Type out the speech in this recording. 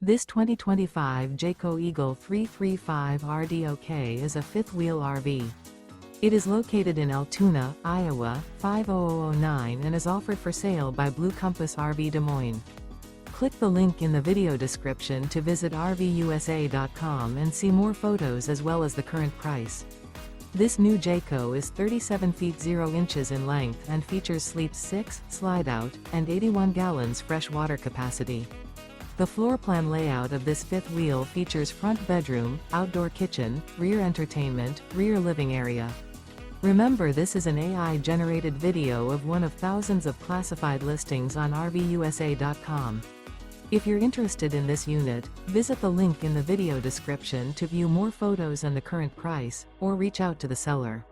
This 2025 Jayco Eagle 335 RDOK is a fifth-wheel RV. It is located in Altoona, Iowa, 50009 and is offered for sale by Blue Compass RV Des Moines. Click the link in the video description to visit RVUSA.com and see more photos as well as the current price. This new Jayco is 37 feet 0 inches in length and features sleeps 6, slide-out, and 81 gallons fresh water capacity. The floor plan layout of this fifth wheel features front bedroom, outdoor kitchen, rear entertainment, rear living area. Remember, this is an AI-generated video of one of thousands of classified listings on RVUSA.com. If you're interested in this unit, visit the link in the video description to view more photos and the current price, or reach out to the seller.